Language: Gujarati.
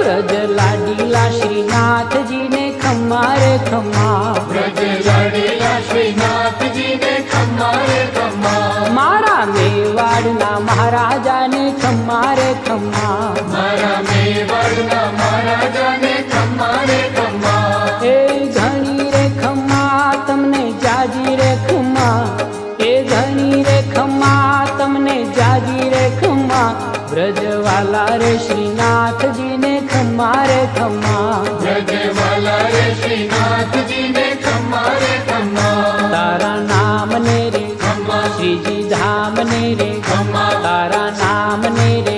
વ્રજ લાડીલા શ્રીનાથજી ને ખમ્મા રે ખમ્મા, વ્રજ લાડીલા શ્રીનાથજી ને ખમ્મા રે ખમ્મા, મારા મેવાડના મહારાજાને ખમ્મા રે ખમ્મા, મારા મેવાડના મહારાજાને ખમ્મા રે ખમ્મા, એ ઘણી રે ખમ્મા તમને જાજી રે ખમ્મા, એ ઘણી રે ખમ્મા તમને જાજી રે ખમ્મા, વ્રજવાલા રે શ્રીનાથજી ને ખમ્મા રે ખમ્મા, વ્રજવાલા રે શ્રીનાથજી ને ખમ્મા રે ખમ્મા, તારા નામ ને રે ખમ્મા, શ્રીજી ધામ ને રે ખમ્મા, તારા નામ ને રે